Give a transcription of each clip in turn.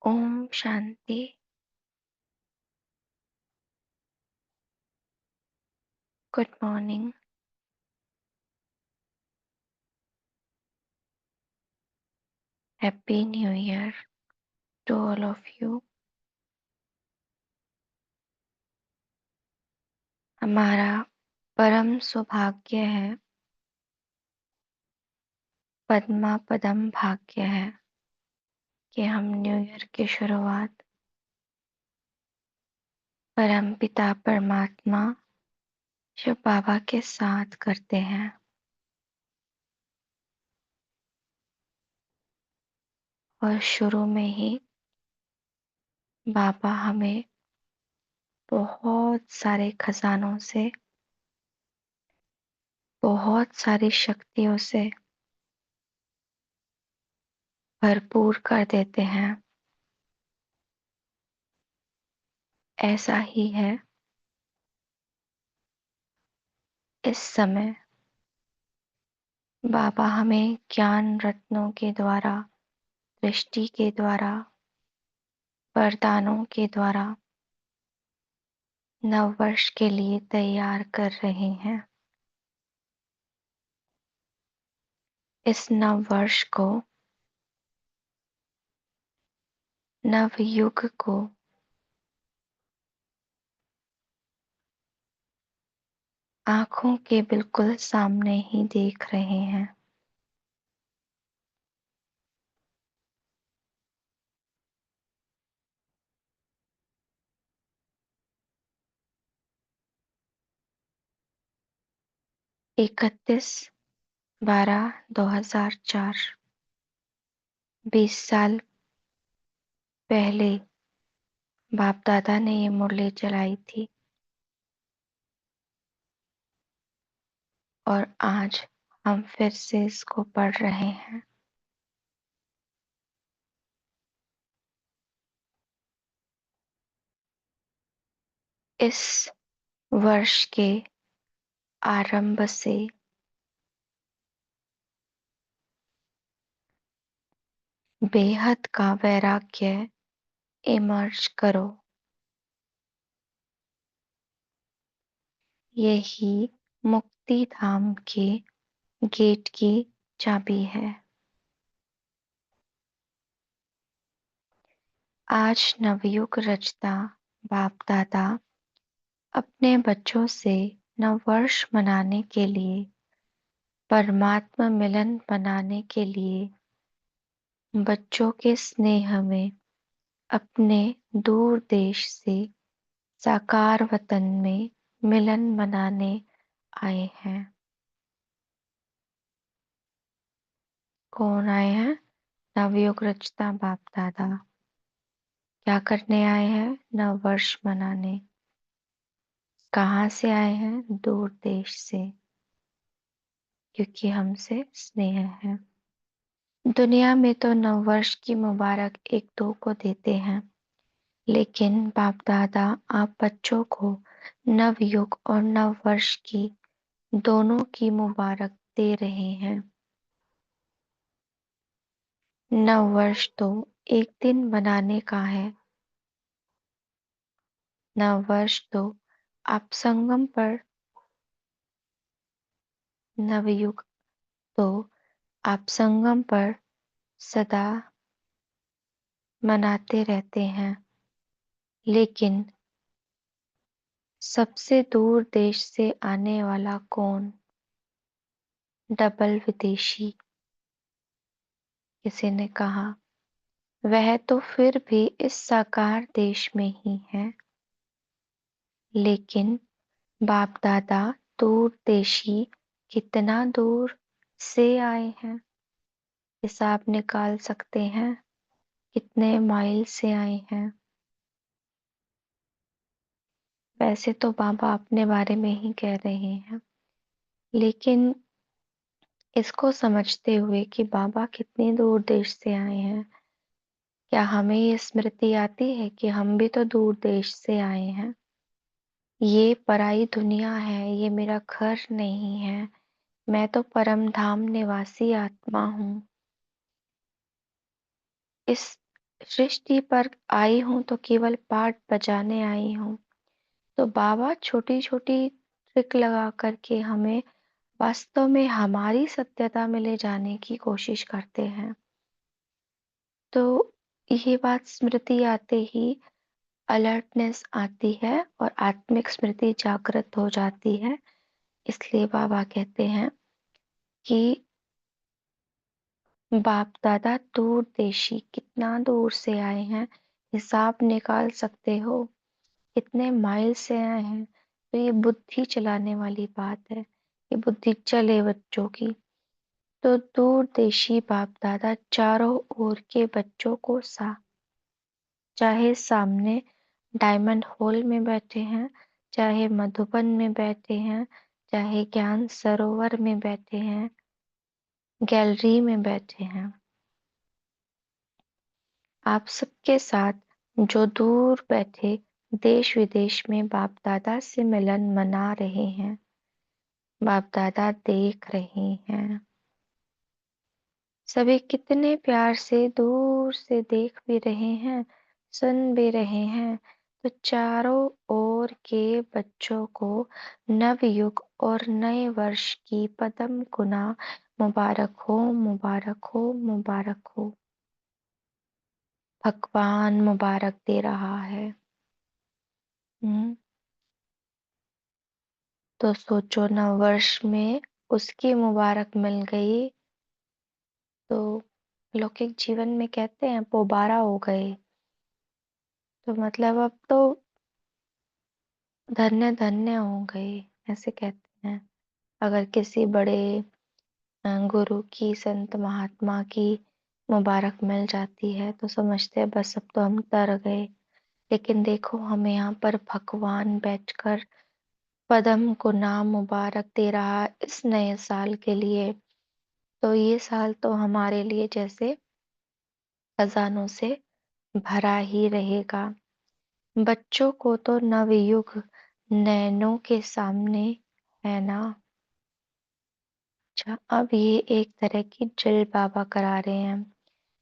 Om Shanti. Good morning. Happy new year to all of you. हमारा परम सौभाग्य है, पद्मा पदम भाग्य है कि हम न्यू ईयर की शुरुआत परम पिता परमात्मा शिव बाबा के साथ करते हैं। और शुरू में ही बाबा हमें बहुत सारे खजानों से, बहुत सारी शक्तियों से भरपूर कर देते हैं। ऐसा ही है इस समय। बाबा हमें ज्ञान रत्नों के द्वारा, दृष्टि के द्वारा, वरदानों के द्वारा नववर्ष के लिए तैयार कर रहे हैं। इस नववर्ष को, नवयुग को आंखों के बिल्कुल सामने ही देख रहे हैं। इकतीस 12/2004, 20 साल पहले बाप दादा ने ये मुरली चलाई थी। और आज हम फिर से इसको पढ़ रहे हैं। इस वर्ष के आरंभ से बेहद का वैराग्य इमर्ज करो। यही मुक्ति धाम के गेट की चाबी है। आज नवयुग रचता बाप दादा अपने बच्चों से नववर्ष मनाने के लिए, परमात्मा मिलन मनाने के लिए बच्चों के स्नेह में अपने दूर देश से साकार वतन में मिलन मनाने आए हैं। कौन आए हैं? नवयुग रचता बाप दादा। क्या करने आए हैं? नववर्ष मनाने। कहाँ से आए हैं? दूर देश से, क्योंकि हमसे स्नेह है। दुनिया में तो नववर्ष की मुबारक एक दो को देते हैं, लेकिन बाप दादा आप बच्चों को नवयुग और नववर्ष की दोनों की मुबारक दे रहे हैं। नववर्ष तो एक दिन मनाने का है। नववर्ष तो आप संगम पर, नवयुग तो आप संगम पर सदा मनाते रहते हैं। लेकिन सबसे दूर देश से आने वाला कौन? डबल विदेशी। किसी ने कहा वह तो फिर भी इस साकार देश में ही है। लेकिन बाप दादा दूर देशी कितना दूर से आए हैं? हिसाब निकाल सकते हैं कितने माइल से आए हैं। वैसे तो बाबा अपने बारे में ही कह रहे हैं, लेकिन इसको समझते हुए कि बाबा कितने दूर देश से आए हैं, क्या हमें ये स्मृति आती है कि हम भी तो दूर देश से आए हैं? ये पराई दुनिया है, ये मेरा घर नहीं है। मैं तो परम धाम निवासी आत्मा हूँ। इस सृष्टि पर आई हूं तो केवल पाठ बजाने आई हूं। तो बाबा छोटी छोटी ट्रिक लगा करके हमें वास्तव में हमारी सत्यता में ले जाने की कोशिश करते हैं। तो ये बात स्मृति आते ही अलर्टनेस आती है और आत्मिक स्मृति जागृत हो जाती है। इसलिए बाबा कहते हैं कि बाप दादा दूरदेशी कितना दूर से आए हैं, हिसाब निकाल सकते हो, कितने माइल से आए हैं। तो ये बुद्धि चलाने वाली बात है, ये बुद्धि चले बच्चों की। तो दूरदेशी बाप दादा चारों ओर के बच्चों को चाहे सामने डायमंड हॉल में बैठे हैं, चाहे मधुबन में बैठे हैं, चाहे ज्ञान सरोवर में बैठे हैं, गैलरी में बैठे हैं, आप सबके साथ जो दूर बैठे देश विदेश में बाप दादा से मिलन मना रहे हैं, बाप दादा देख रहे हैं। सभी कितने प्यार से दूर से देख भी रहे हैं, सुन भी रहे हैं। तो चारों ओर के बच्चों को नवयुग और नए वर्ष की पदम गुना मुबारक हो, मुबारक हो, मुबारक हो। भगवान मुबारक दे रहा है। हम्म। तो सोचो नव वर्ष में उसकी मुबारक मिल गई तो लौकिक जीवन में कहते हैं पोबारा हो गए। तो मतलब अब तो धन्य धन्य हो गए, ऐसे कहते हैं। अगर किसी बड़े गुरु की, संत महात्मा की मुबारक मिल जाती है तो समझते हैं बस अब तो हम तर गए। लेकिन देखो हमें यहाँ पर भगवान बैठकर पदम को नाम मुबारक दे रहा है इस नए साल के लिए। तो ये साल तो हमारे लिए जैसे खजानों से भरा ही रहेगा। बच्चों को तो नवयुग नैनों के सामने है ना। अच्छा, अब ये एक तरह की ड्रिल बाबा करा रहे हैं,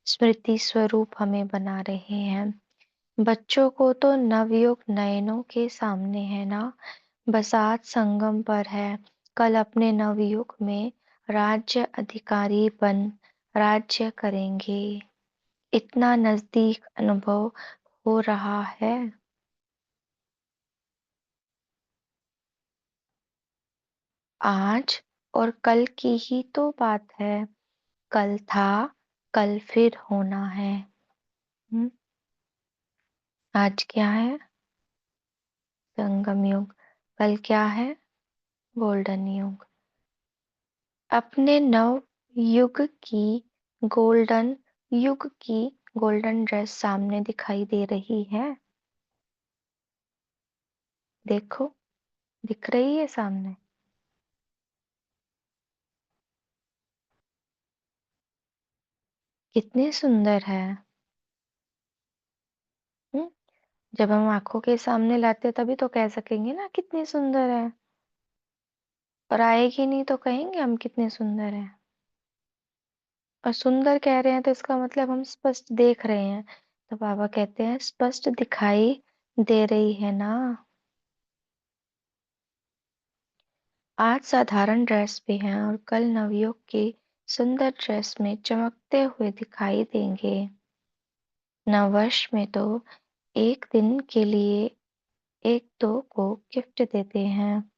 स्मृति स्वरूप हमें बना रहे हैं। बच्चों को तो नवयुग नयनों के सामने है ना, बसात संगम पर है। कल अपने नवयुग में राज्य अधिकारी बन राज्य करेंगे, इतना नजदीक अनुभव हो रहा है। आज और कल की ही तो बात है, कल था, कल फिर होना है। हम्म, आज क्या है? संगम युग। कल क्या है? गोल्डन युग। अपने नव युग की गोल्डन युग की गोल्डन ड्रेस सामने दिखाई दे रही है। देखो, दिख रही है सामने। कितनी सुंदर है। हम्म। जब हम आंखों के सामने लाते तभी तो कह सकेंगे ना कितनी सुंदर है। और आएगी नहीं तो कहेंगे हम कितने सुंदर हैं। और सुंदर कह रहे हैं तो इसका मतलब हम स्पष्ट देख रहे हैं। तो बाबा कहते हैं स्पष्ट दिखाई दे रही है ना। आज साधारण ड्रेस में हैं और कल नवयुग की सुंदर ड्रेस में चमकते हुए दिखाई देंगे। नववर्ष में तो एक दिन के लिए एक दो को गिफ्ट देते हैं,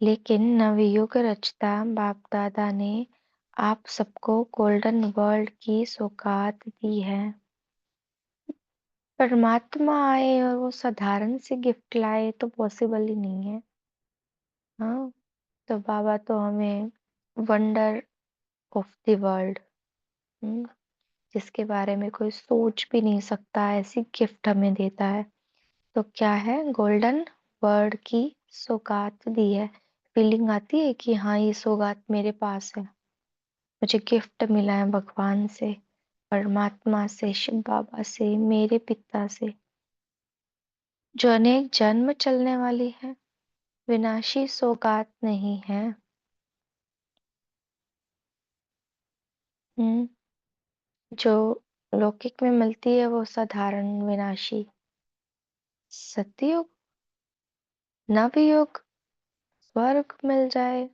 लेकिन नवयुग रचता बाप दादा ने आप सबको गोल्डन वर्ल्ड की सौगात दी है। परमात्मा आए और वो साधारण से गिफ्ट लाए तो पॉसिबल ही नहीं है। हाँ। तो बाबा तो हमें वंडर ऑफ द वर्ल्ड, जिसके बारे में कोई सोच भी नहीं सकता ऐसी गिफ्ट हमें देता है। तो क्या है? गोल्डन वर्ड की सौगात दी है। फीलिंग आती है कि हाँ ये सौगात मेरे पास है, मुझे गिफ्ट मिला है भगवान से, परमात्मा से, शिव बाबा से, मेरे पिता से, जो अनेक जन्म चलने वाली है, विनाशी सौगात नहीं है। हम्म। जो लौकिक में मिलती है वो साधारण विनाशी। सतयुग, नवयुग, स्वर्ग मिल जाए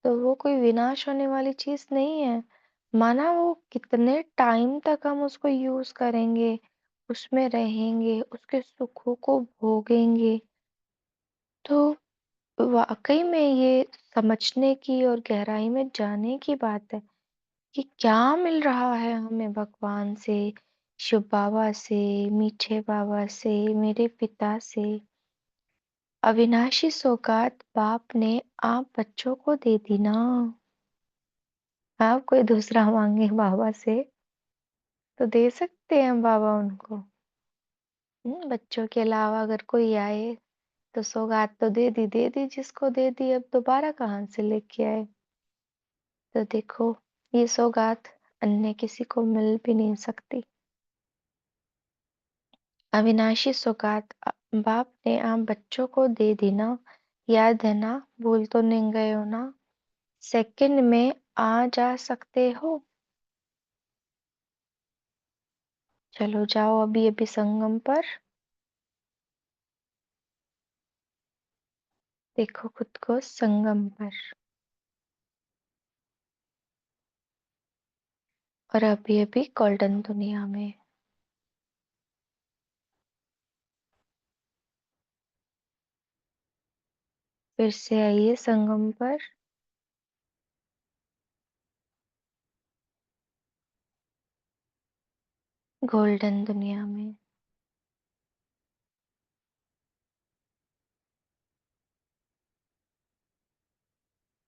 तो वो कोई विनाश होने वाली चीज नहीं है। माना वो कितने टाइम तक हम उसको यूज करेंगे, उसमें रहेंगे, उसके सुखों को भोगेंगे, तो वाकई में ये समझने की और गहराई में जाने की बात है कि क्या मिल रहा है हमें भगवान से, शिव बाबा से, मीठे बाबा से, मेरे पिता से। अविनाशी सौगात बाप ने आप बच्चों को दे दी ना। आप कोई दूसरा मांगे बाबा से तो दे सकते हैं बाबा उनको। बच्चों के अलावा अगर कोई आए तो सौगात तो दे दी, जिसको दे दी अब दोबारा कहाँ से लेके आए। तो देखो, ये सौगात अन्य किसी को मिल भी नहीं सकती। अविनाशी सौगात बाप ने आप बच्चों को दे दी ना। याद है ना, भूल तो नहीं गए हो ना? सेकंड में आ जा सकते हो। चलो जाओ अभी अभी संगम पर, देखो खुद को संगम पर। और अभी अभी गोल्डन दुनिया में। फिर से आइए संगम पर। गोल्डन दुनिया में।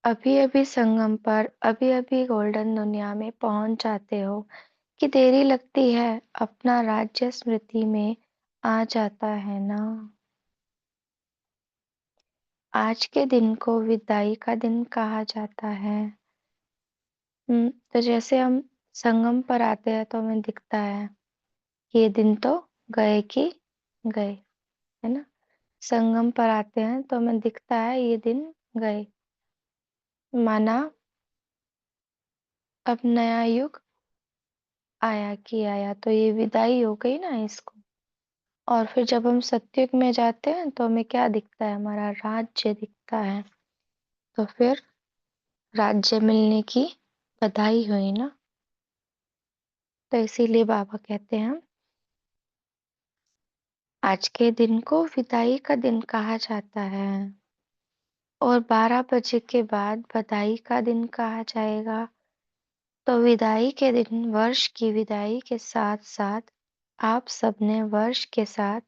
अभी अभी संगम पर, अभी अभी गोल्डन दुनिया में पहुंच जाते हो कि देरी लगती है, अपना राज्य स्मृति में आ जाता है ना। आज के दिन को विदाई का दिन कहा जाता है। तो जैसे हम संगम पर आते हैं तो हमें दिखता है ये दिन तो गए कि गए, है ना। संगम पर आते हैं तो हमें दिखता है ये दिन गए। माना अब नया युग आया कि आया, तो ये विदाई हो गई ना इसको। और फिर जब हम सत्युग में जाते हैं तो हमें क्या दिखता है, हमारा राज्य दिखता है। तो फिर राज्य मिलने की बधाई हुई ना। तो इसीलिए बाबा कहते हैं आज के दिन को विदाई का दिन कहा जाता है। और 12 बजे के बाद बधाई का दिन कहा जाएगा। तो विदाई के दिन, वर्ष की विदाई के साथ साथ आप सबने वर्ष के साथ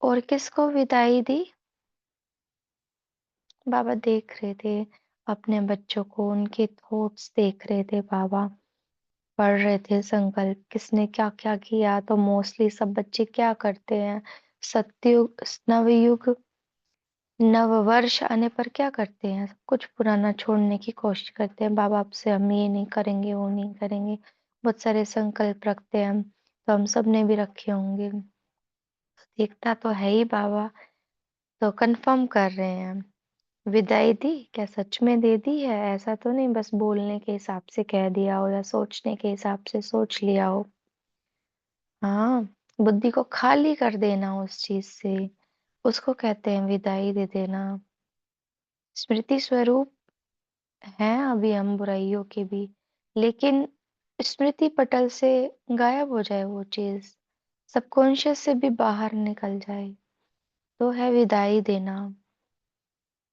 और किसको विदाई दी? बाबा देख रहे थे अपने बच्चों को, उनके थॉट्स देख रहे थे बाबा। पढ़ रहे थे संकल्प, किसने क्या क्या किया। तो मोस्टली सब बच्चे क्या करते हैं, सतयुग, नवयुग, नव वर्ष आने पर क्या करते हैं, सब कुछ पुराना छोड़ने की कोशिश करते हैं। बाबा आपसे हम ये नहीं करेंगे, वो नहीं करेंगे, बहुत सारे संकल्प रखते हैं हम। तो हम सब ने भी रखे होंगे। देखता तो है ही बाबा, तो कंफर्म कर रहे हैं। विदाई दी क्या, सच में दे दी है? ऐसा तो नहीं बस बोलने के हिसाब से कह दिया हो या सोचने के हिसाब से सोच लिया हो। हाँ, बुद्धि को खाली कर देना उस चीज से, उसको कहते हैं विदाई दे देना। स्मृति स्वरूप हैं अभी हम बुराइयों के भी, लेकिन स्मृति पटल से गायब हो जाए वो चीज, सबकॉन्शियस से भी बाहर निकल जाए, तो है विदाई देना।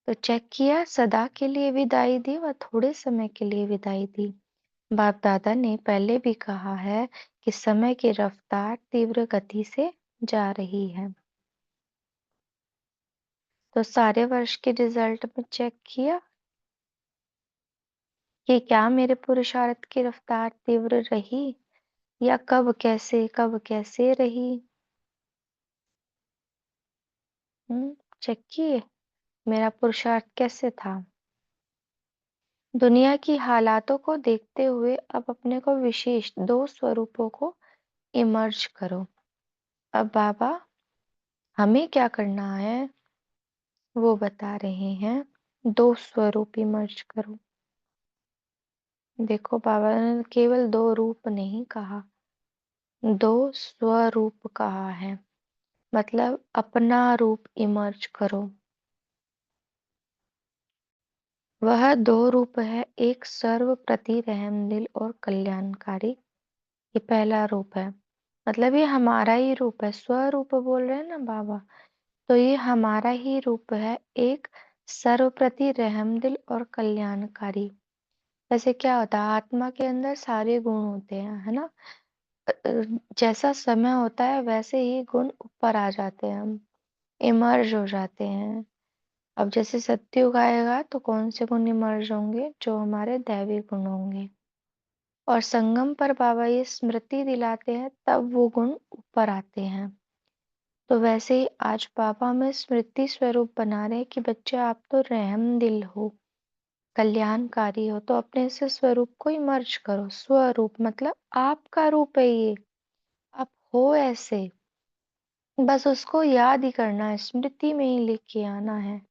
तो चेक किया, सदा के लिए विदाई दी व थोड़े समय के लिए विदाई दी। बाप दादा ने पहले भी कहा है कि समय की रफ्तार तीव्र गति से जा रही है। तो सारे वर्ष के रिजल्ट में चेक किया कि क्या मेरे पुरुषार्थ की रफ्तार तीव्र रही, या कब कैसे रही। चेक किए मेरा पुरुषार्थ कैसे था। दुनिया की हालातों को देखते हुए अब अपने को विशेष दो स्वरूपों को इमर्ज करो। अब बाबा हमें क्या करना है वो बता रहे हैं, दो स्वरूप इमर्ज करो। देखो बाबा ने केवल 2 रूप नहीं कहा, 2 स्वरूप कहा है। मतलब अपना रूप इमर्ज करो। वह 2 रूप है, एक सर्वप्रति रहमदिल और कल्याणकारी। ये पहला रूप है। मतलब ये हमारा ही रूप है, स्वरूप बोल रहे हैं ना बाबा, तो ये हमारा ही रूप है, एक सर्वप्रति रहमदिल और कल्याणकारी। वैसे क्या होता है, आत्मा के अंदर सारे गुण होते हैं, है ना। जैसा समय होता है वैसे ही गुण ऊपर आ जाते हैं, हम इमर्ज हो जाते हैं। अब जैसे सत्युग आएगा तो कौन से गुण इमर्ज होंगे, जो हमारे दैवी गुण होंगे। और संगम पर बाबा ये स्मृति दिलाते हैं, तब वो गुण ऊपर आते हैं। तो वैसे ही आज बाबा हमें स्मृति स्वरूप बना रहे हैं कि बच्चे आप तो रहम दिल हो, कल्याणकारी हो, तो अपने से स्वरूप को इमर्ज करो। स्वरूप मतलब आपका रूप है ये, आप हो ऐसे, बस उसको याद ही करना है, स्मृति में ही लेके आना है।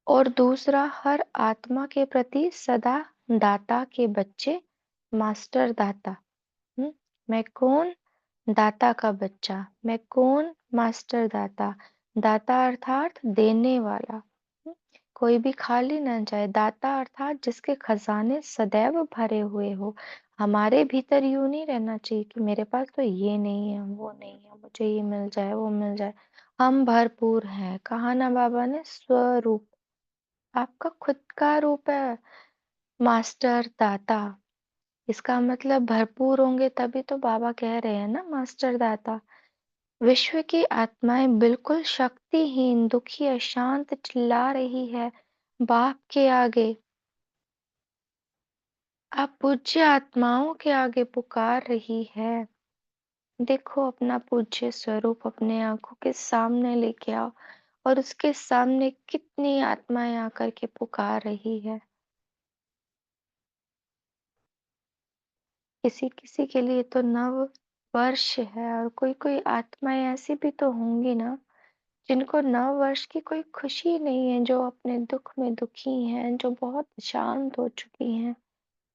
और दूसरा, हर आत्मा के प्रति सदा दाता के बच्चे, मास्टर दाता। मैं कौन, दाता का बच्चा। मैं कौन, मास्टर दाता। दाता अर्थात देने वाला। कोई भी खाली ना जाए। दाता अर्थात जिसके खजाने सदैव भरे हुए हो। हमारे भीतर यूं नहीं रहना चाहिए कि मेरे पास तो ये नहीं है, वो नहीं है, मुझे ये मिल जाए, वो मिल जाए। हम भरपूर हैं। कहा ना बाबा ने, स्वरूप, आपका खुद का रूप है, मास्टर दाता। इसका मतलब भरपूर होंगे तभी तो बाबा कह रहे हैं ना, मास्टर दाता। विश्व की आत्माएं बिल्कुल शक्तिहीन, दुखी, अशांत चिल्ला रही है बाप के आगे। आप पूज्य आत्माओं के आगे पुकार रही है। देखो अपना पूज्य स्वरूप अपने आंखों के सामने लेके आओ, और उसके सामने कितनी आत्माएं आकर के पुकार रही है। किसी किसी के लिए तो नव वर्ष है, और कोई कोई आत्माएं ऐसी भी तो होंगी ना, जिनको नव वर्ष की कोई खुशी नहीं है, जो अपने दुख में दुखी हैं, जो बहुत शांत हो चुकी हैं।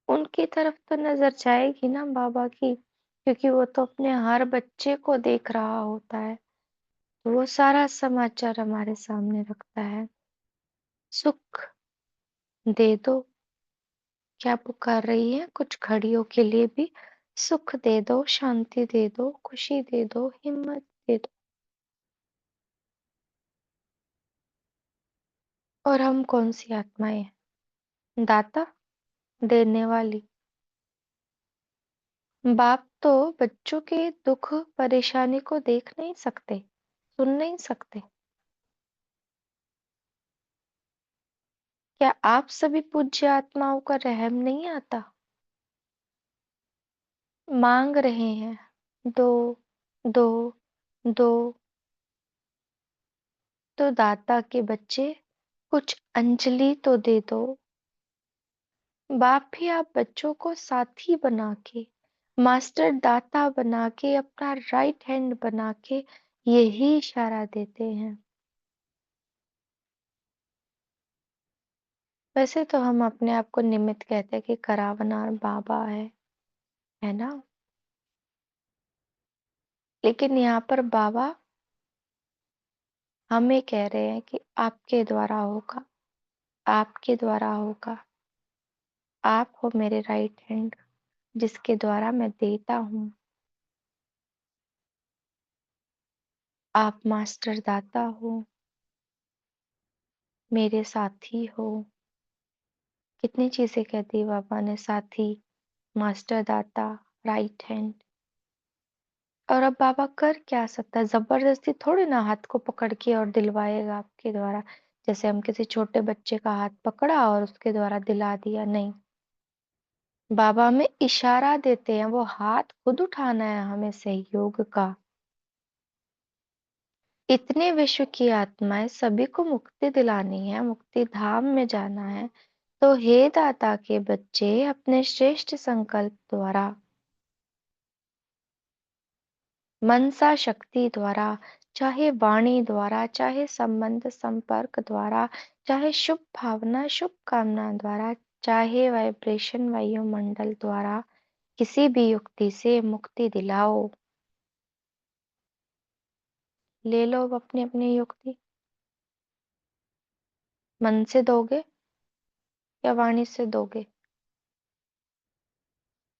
उनकी तरफ तो नजर जाएगी ना बाबा की, क्योंकि वो तो अपने हर बच्चे को देख रहा होता है। तो वो सारा समाचार हमारे सामने रखता है। सुख दे दो, क्या पुकार रही है, कुछ घड़ियों के लिए भी। सुख दे दो, शांति दे दो, खुशी दे दो, हिम्मत दे दो। और हम कौन सी आत्माएं हैं? दाता, देने वाली। बाप तो बच्चों के दुख परेशानी को देख नहीं सकते, सुन नहीं सकते। क्या आप सभी पूज्य आत्माओं का रहम नहीं आता? मांग रहे हैं, दो, दो, दो। तो दाता के बच्चे, कुछ अंजलि तो दे दो। बाप भी आप बच्चों को साथी बना के, मास्टर दाता बना के, अपना राइट हैंड बना के यही इशारा देते हैं। वैसे तो हम अपने आप को निमित्त कहते हैं कि करावनार बाबा है ना। लेकिन यहाँ पर बाबा हमें कह रहे हैं कि आपके द्वारा होगा, आपके द्वारा होगा। आप हो मेरे राइट हैंड, जिसके द्वारा मैं देता हूँ। आप मास्टर दाता हो, मेरे साथी हो। कितनी चीजें कहती है बाबा ने, साथी, मास्टर दाता, राइट हैंड। और अब बाबा कर क्या सकता है, जबरदस्ती थोड़ी ना हाथ को पकड़ के और दिलवाएगा आपके द्वारा। जैसे हम किसी छोटे बच्चे का हाथ पकड़ा और उसके द्वारा दिला दिया, नहीं। बाबा हमें इशारा देते हैं, वो हाथ खुद उठाना है हमें सहयोग का। इतने विश्व की आत्माएं सभी को मुक्ति दिलानी है, मुक्ति धाम में जाना है। तो हे दाता के बच्चे, अपने श्रेष्ठ संकल्प द्वारा, मनसा शक्ति द्वारा, चाहे वाणी द्वारा, चाहे संबंध संपर्क द्वारा, चाहे शुभ भावना शुभ कामना द्वारा, चाहे वाइब्रेशन वायुमंडल द्वारा किसी भी युक्ति से मुक्ति दिलाओ। ले लो अब अपनी अपनी युक्ति। मन से दोगे या वाणी से दोगे,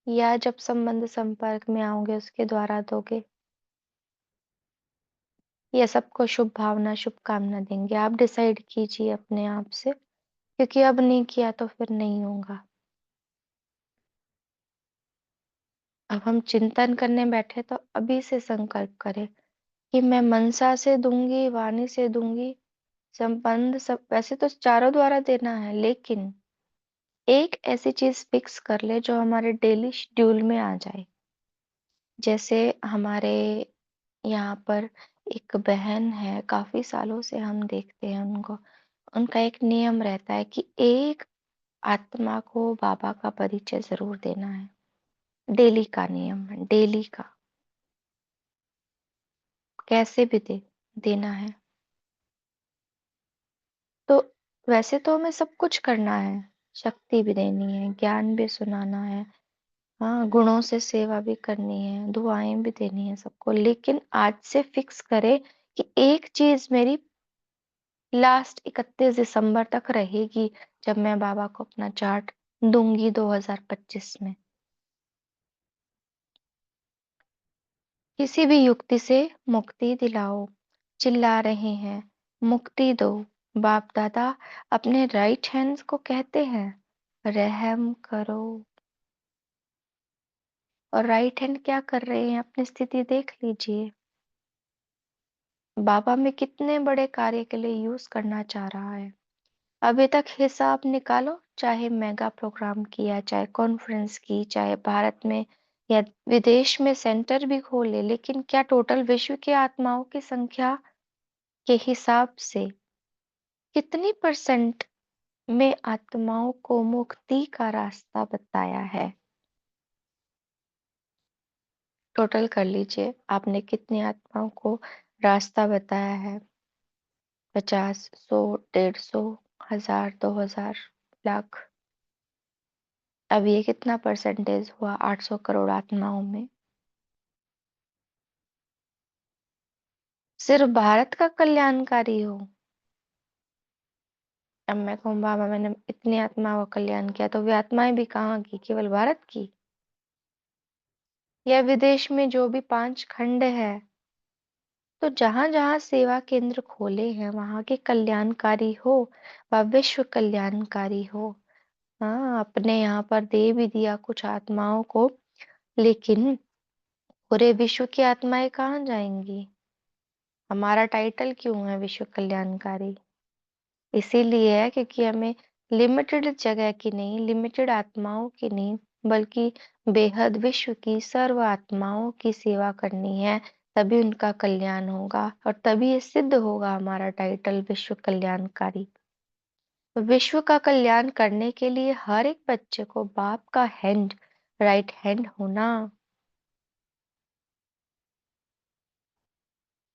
या जब संबंध संपर्क में आओगे उसके द्वारा दोगे, या सबको शुभ भावना शुभकामना देंगे। आप डिसाइड कीजिए अपने आप से, क्योंकि अब नहीं किया तो फिर नहीं होगा। अब हम चिंतन करने बैठे तो अभी से संकल्प करें कि मैं मनसा से दूंगी, वाणी से दूंगी, संबंध सब वैसे तो चारों द्वारा देना है, लेकिन एक ऐसी चीज फिक्स कर ले जो हमारे डेली शेड्यूल में आ जाए। जैसे हमारे यहाँ पर एक बहन है, काफी सालों से हम देखते हैं उनको। उनका एक नियम रहता है कि एक आत्मा को बाबा का परिचय जरूर देना है। डेली का नियम है, डेली का, कैसे भी देना है। तो वैसे तो हमें सब कुछ करना है, शक्ति भी देनी है, ज्ञान भी सुनाना है, हाँ, गुणों से सेवा भी करनी है, दुआएं भी देनी है सबको, लेकिन आज से फिक्स करे कि एक चीज मेरी लास्ट 31 दिसंबर तक रहेगी, जब मैं बाबा को अपना चार्ट दूंगी 2025 में। किसी भी युक्ति से मुक्ति दिलाओ। चिल्ला रहे हैं, मुक्ति दो। बाप दादा अपने राइट हैंड्स को कहते हैं, रहम करो। और राइट हैंड क्या कर रहे हैं, अपनी स्थिति देख लीजिए। बाबा में कितने बड़े कार्य के लिए यूज करना चाह रहा है। अभी तक हिसाब निकालो, चाहे मेगा प्रोग्राम किया, चाहे कॉन्फ्रेंस की, चाहे भारत में या विदेश में सेंटर भी खोले, लेकिन क्या टोटल विश्व की आत्माओं की संख्या के हिसाब से कितनी परसेंट में आत्माओं को मुक्ति का रास्ता बताया है? टोटल कर लीजिए, आपने कितनी आत्माओं को रास्ता बताया है? 50, 100, 150, 1000, 2000, लाख। अब ये कितना परसेंटेज हुआ 800 करोड़ आत्माओं में? सिर्फ भारत का कल्याणकारी हो। अब मैं कहूँ बाबा मैंने इतनी आत्माओं का कल्याण किया, तो वे आत्माएं भी कहाँ की, केवल भारत की? या विदेश में जो भी 5 खंड है, तो जहां जहां सेवा केंद्र खोले हैं वहां के कल्याणकारी हो व विश्व कल्याणकारी हो। हाँ, अपने यहाँ पर दे भी दिया कुछ आत्माओं को, लेकिन पूरे विश्व की आत्माएं कहाँ जाएंगी? हमारा टाइटल क्यों है विश्व कल्याणकारी? इसीलिए है क्योंकि हमें लिमिटेड जगह की नहीं, लिमिटेड आत्माओं की नहीं, बल्कि बेहद विश्व की सर्व आत्माओं की सेवा करनी है। तभी उनका कल्याण होगा और तभी ये सिद्ध होगा हमारा टाइटल विश्व कल्याणकारी। विश्व का कल्याण करने के लिए हर एक बच्चे को बाप का हैंड, राइट हैंड होना।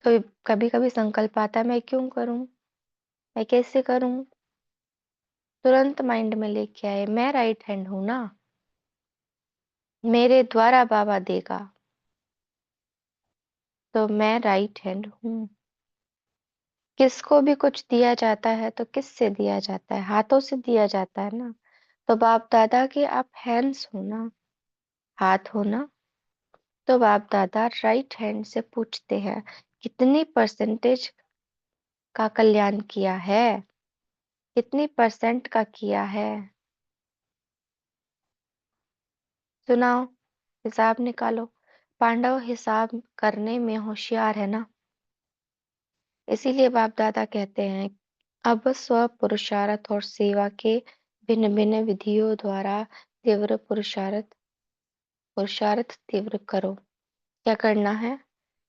तो कभी कभी संकल्प आता है, मैं क्यों करूं, मैं कैसे करूं? तुरंत माइंड में लेके आए, मैं राइट हैंड हूं ना, मेरे द्वारा बाबा देगा, तो मैं राइट हैंड हूँ। किसको भी कुछ दिया जाता है तो किससे दिया जाता है? हाथों से दिया जाता है ना। तो बाप दादा के आप हैंड्स हो ना, हाथ हो ना। तो बाप दादा राइट हैंड से पूछते हैं, कितनी परसेंटेज का कल्याण किया है, कितनी परसेंट का किया है? सुनाओ, हिसाब निकालो। पांडव हिसाब करने में होशियार है ना। इसीलिए बाप दादा कहते हैं, अब स्व पुरुषार्थ और सेवा के भिन्न भिन्न विधियों द्वारा तीव्र पुरुषार्थ पुरुषार्थ तीव्र करो। क्या करना है?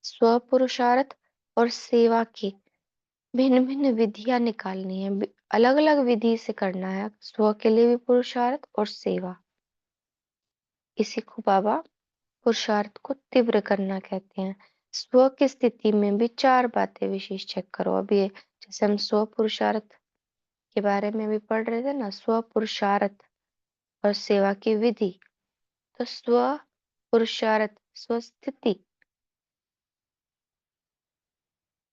स्व पुरुषार्थ और सेवा की भिन्न भिन्न विधियां निकालनी है, अलग अलग विधि से करना है। स्व के लिए भी पुरुषार्थ और सेवा, इसी को बाबा पुरुषार्थ को तीव्र करना कहते हैं। स्व की स्थिति में भी 4 बातें विशेष चेक करो। अब ये जैसे हम स्व पुरुषार्थ के बारे में भी पढ़ रहे थे ना, स्व पुरुषार्थ और सेवा की विधि। तो स्व पुरुषार्थ, स्वस्थिति,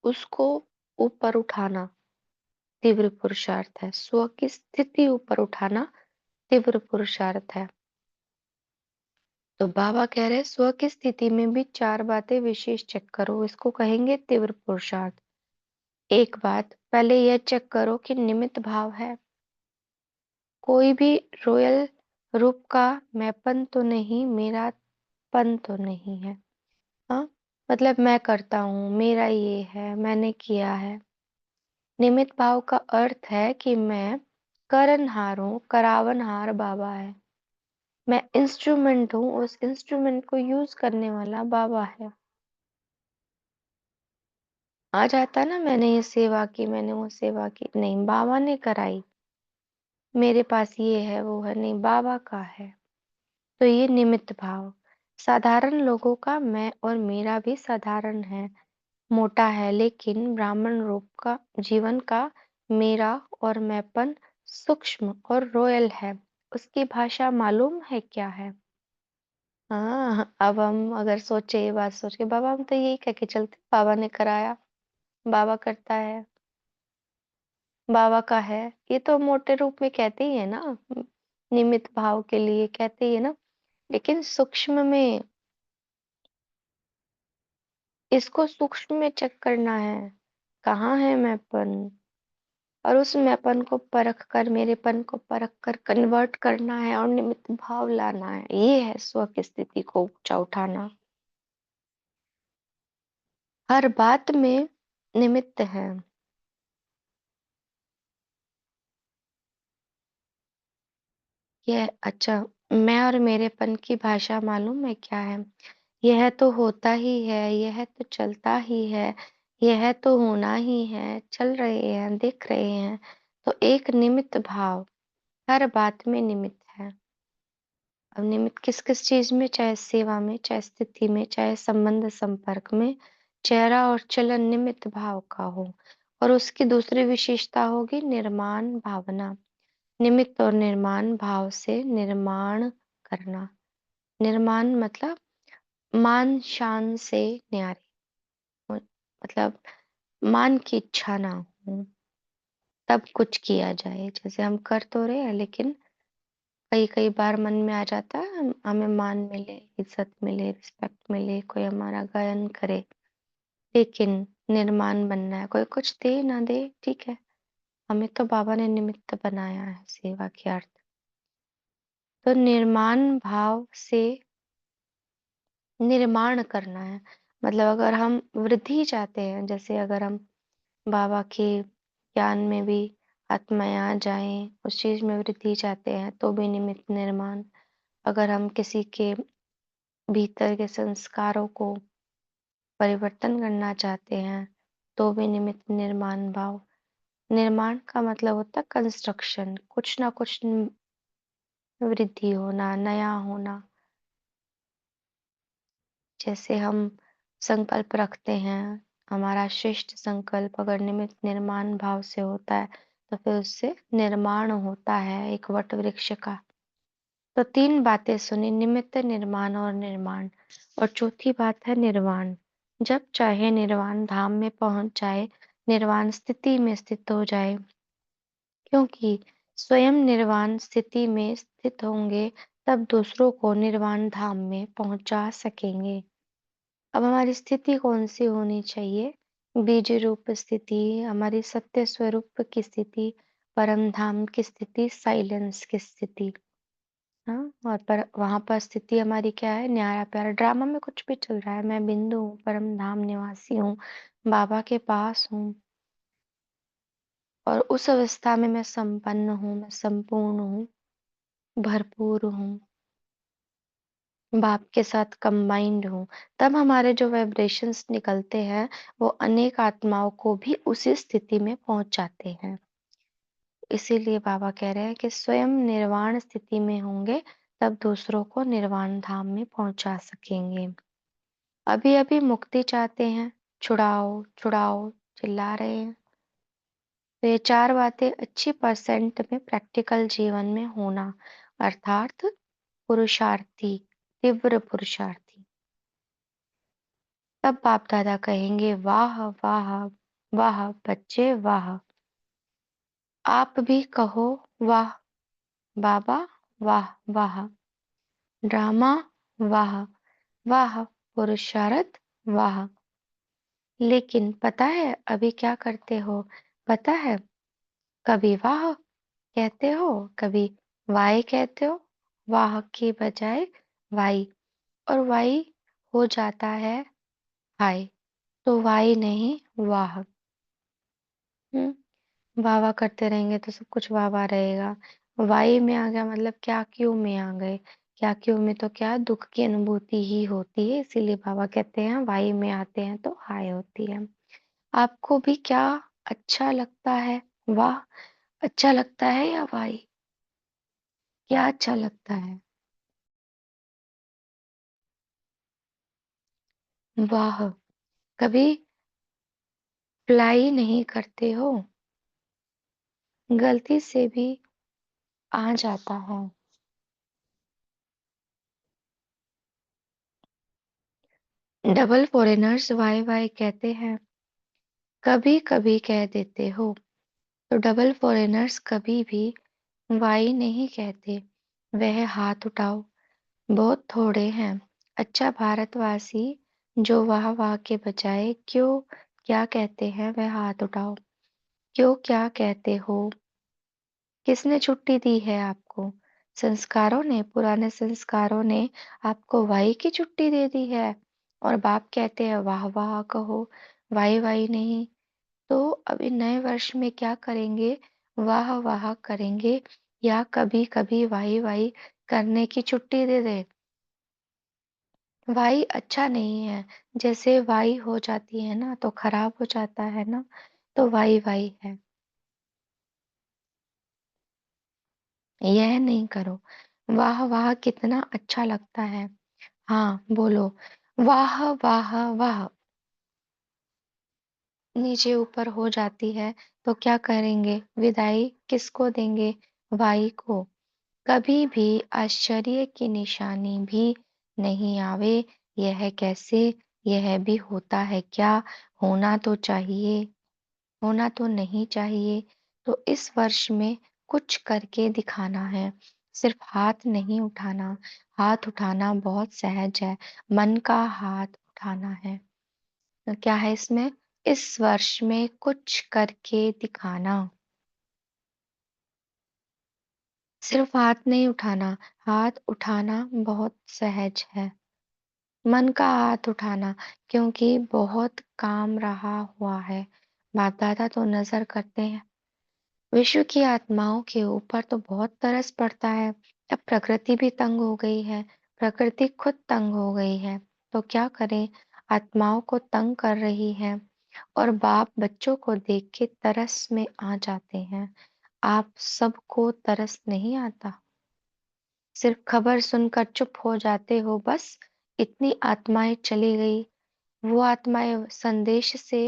उसको ऊपर उठाना तीव्र पुरुषार्थ है। स्व की स्थिति ऊपर उठाना तीव्र पुरुषार्थ है। तो बाबा कह रहे हैं स्व की स्थिति में भी 4 बातें विशेष चेक करो, इसको कहेंगे तीव्र पुरुषार्थ। एक बात पहले यह चेक करो कि निमित्त भाव है। कोई भी रॉयल रूप का मैंपन तो नहीं, मेरापन तो नहीं है। हाँ, मतलब मैं करता हूँ, मेरा ये है, मैंने किया है। निमित्त भाव का अर्थ है कि मैं करनहार हूँ, करावनहार बाबा है। मैं इंस्ट्रूमेंट हूँ, उस इंस्ट्रूमेंट को यूज करने वाला बाबा है। आ जाता ना, मैंने ये सेवा की, मैंने वो सेवा की, नहीं बाबा ने कराई। मेरे पास ये है, वो है, नहीं बाबा का है। तो ये निमित्त भाव। साधारण लोगों का मैं और मेरा भी साधारण है, मोटा है, लेकिन ब्राह्मण रूप का जीवन का मेरा और मैंपन सूक्ष्म और रॉयल है। उसकी भाषा मालूम है क्या है? हाँ, अब हम अगर सोचे, ये बात सोच के, बाबा हम तो यही कह के चलते, बाबा ने कराया, बाबा करता है, बाबा का है। ये तो मोटे रूप में कहते ही है ना, निमित्त भाव के लिए कहते ही है ना। लेकिन सूक्ष्म में, इसको सूक्ष्म में चेक करना है, कहाँ है मैंपन, और उस मैंपन को परख कर, मेरेपन को परख कर कन्वर्ट करना है और निमित्त भाव लाना है। ये है स्व की स्थिति को ऊंचा उठाना। हर बात में निमित्त है। यह अच्छा, मैं और मेरेपन की भाषा मालूम है क्या है? यह तो होता ही है, यह तो चलता ही है, यह तो होना ही है, चल रहे हैं, देख रहे हैं। तो एक निमित्त भाव, हर बात में निमित्त है। अब निमित्त किस किस चीज में, चाहे सेवा में, चाहे स्थिति में, चाहे संबंध संपर्क में, चेहरा और चलन निमित्त भाव का हो। और उसकी दूसरी विशेषता होगी निर्माण भावना। निमित्त और निर्माण भाव से निर्माण करना। निर्माण मतलब मान शान से न्यारे हो, मतलब मान की इच्छा ना हो तब कुछ किया जाए। जैसे हम कर तो रहे हैं, लेकिन कई कई बार मन में आ जाता है हमें मान मिले, इज्जत मिले, रिस्पेक्ट मिले, कोई हमारा गायन करे। लेकिन निर्माण बनना है, कोई कुछ दे ना दे, ठीक है, हमें तो बाबा ने निमित्त बनाया है सेवा के अर्थ। तो निर्माण भाव से निर्माण करना है। मतलब अगर हम वृद्धि चाहते हैं, जैसे अगर हम बाबा के ज्ञान में भी आत्माएं आ जाएं, उस चीज में वृद्धि चाहते हैं, तो भी निमित्त निर्माण। अगर हम किसी के भीतर के संस्कारों को परिवर्तन करना चाहते हैं, तो भी निमित्त निर्माण भाव। निर्माण का मतलब होता है कंस्ट्रक्शन, कुछ ना कुछ वृद्धि होना, नया होना। जैसे हम संकल्प रखते हैं, हमारा श्रेष्ठ संकल्प अगर निमित्त निर्माण भाव से होता है, तो फिर उससे निर्माण होता है एक वट वृक्ष का। तो 3 बातें सुनी, निमित्त, निर्माण और निर्माण। और चौथी बात है निर्वाण। जब चाहे निर्वाण धाम में पहुंच जाए, निर्वाण स्थिति में स्थित हो जाए, क्योंकि स्वयं निर्वाण स्थिति में स्थित होंगे, तब दूसरों को निर्वाण धाम में पहुंचा सकेंगे। अब हमारी स्थिति कौन सी होनी चाहिए? बीज रूप स्थिति, हमारी सत्य स्वरूप की स्थिति, परम धाम की स्थिति, साइलेंस की स्थिति। हाँ, और पर वहां पर स्थिति हमारी क्या है? न्यारा प्यारा। ड्रामा में कुछ भी चल रहा है, मैं बिंदु हूँ, परम धाम निवासी हूँ, बाबा के पास हूँ। और उस अवस्था में मैं संपन्न हूँ, मैं संपूर्ण हूँ, भरपूर हूँ, बाप के साथ कंबाइंड हूँ। तब हमारे जो वाइब्रेशंस निकलते हैं, वो अनेक आत्माओं को भी उसी स्थिति में पहुंच जाते हैं। इसीलिए बाबा कह रहे हैं कि स्वयं निर्वाण स्थिति में होंगे, तब दूसरों को निर्वाण धाम में पहुंचा सकेंगे। अभी अभी मुक्ति चाहते हैं, छुड़ाओ छुड़ाओ चिल्ला रहे हैं। तो ये 4 बातें अच्छी परसेंट में प्रैक्टिकल जीवन में होना, अर्थात पुरुषार्थी, तीव्र पुरुषार्थी। तब बाप दादा कहेंगे, वाह वाह वाह बच्चे वाह। आप भी कहो, वाह बाबा, वाह वाह ड्रामा, वाह वाह पुरुषार्थ, वाह। लेकिन पता है अभी क्या करते हो? पता है, कभी वाह कहते हो, कभी वाई कहते हो। वाह की बजाय वाई, और वाई हो जाता है हाय। तो वाई नहीं, वाह। वाह वाह करते रहेंगे तो सब कुछ वाह वाह रहेगा। वाई में आ गया मतलब क्या क्यों में आ गए। क्या क्यों में तो क्या दुख की अनुभूति ही होती है, इसीलिए बाबा कहते हैं वाई में आते हैं तो हाय होती है। आपको भी क्या अच्छा लगता है? वाह अच्छा लगता है या वाई? क्या अच्छा लगता है? वाह। कभी अप्लाई नहीं करते हो? गलती से भी आ जाता है। डबल फॉरेनर्स वाई वाई कहते हैं, कभी कभी कह देते हो। तो डबल फॉरेनर्स कभी भी वाई नहीं कहते। वह हाथ उठाओ, बहुत थोड़े हैं। अच्छा भारतवासी जो वाह वाह के बजाय क्यों क्या कहते हैं, वह हाथ उठाओ। क्यों क्या कहते हो? किसने छुट्टी दी है आपको? संस्कारों ने, पुराने संस्कारों ने आपको वाई की छुट्टी दे दी है। और बाप कहते हैं वाह वाह कहो, वाई वाई नहीं। तो अभी नए वर्ष में क्या करेंगे? वाह वाह करेंगे या कभी कभी वाही वाही करने की छुट्टी दे दे? वाही अच्छा नहीं है। जैसे वाही हो जाती है ना तो खराब हो जाता है ना, तो वाही वाही है। यह नहीं करो। वाह वाह कितना अच्छा लगता है। हाँ बोलो, वाह वाह वाह। नीचे ऊपर हो जाती है तो क्या करेंगे? विदाई किसको देंगे? वाई को। कभी भी आश्चर्य की निशानी भी नहीं आवे। यह कैसे? यह भी होता है क्या? होना तो चाहिए, होना तो नहीं चाहिए। तो इस वर्ष में कुछ करके दिखाना है। सिर्फ हाथ नहीं उठाना। हाथ उठाना बहुत सहज है, मन का हाथ उठाना है। तो क्या है इसमें? इस वर्ष में कुछ करके दिखाना। सिर्फ हाथ नहीं उठाना, हाथ उठाना बहुत सहज है। मन का हाथ उठाना, क्योंकि बहुत काम रहा हुआ है। बाप दादा तो नजर करते हैं, विश्व की आत्माओं के ऊपर तो बहुत तरस पड़ता है। अब प्रकृति भी तंग हो गई है, प्रकृति खुद तंग हो गई है। तो क्या करें? आत्माओं को तंग कर रही है। और बाप बच्चों को देख के तरस में आ जाते हैं। आप सबको तरस नहीं आता? सिर्फ खबर सुनकर चुप हो जाते हो बस। इतनी आत्माएं चली गई, वो आत्माएं संदेश से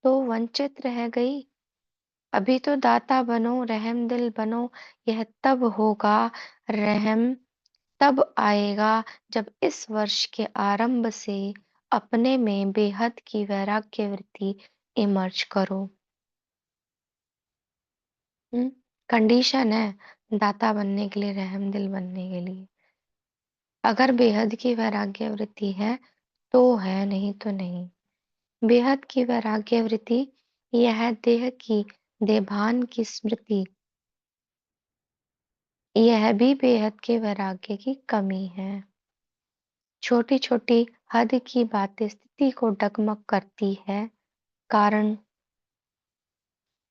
तो वंचित रह गई। अभी तो दाता बनो, रहम दिल बनो। यह तब होगा, रहम तब आएगा जब इस वर्ष के आरंभ से अपने में बेहद की वैराग्य वृत्ति इमर्ज करो। कंडीशन है दाता बनने के लिए, रहम दिल बनने के लिए। अगर बेहद की वैराग्य वृत्ति है तो है, नहीं तो नहीं। बेहद की वैराग्य वृत्ति, यह देह की देभान की स्मृति, यह भी बेहद के वैराग्य की कमी है। छोटी छोटी हद की बातें स्थिति को डगमग करती है। कारण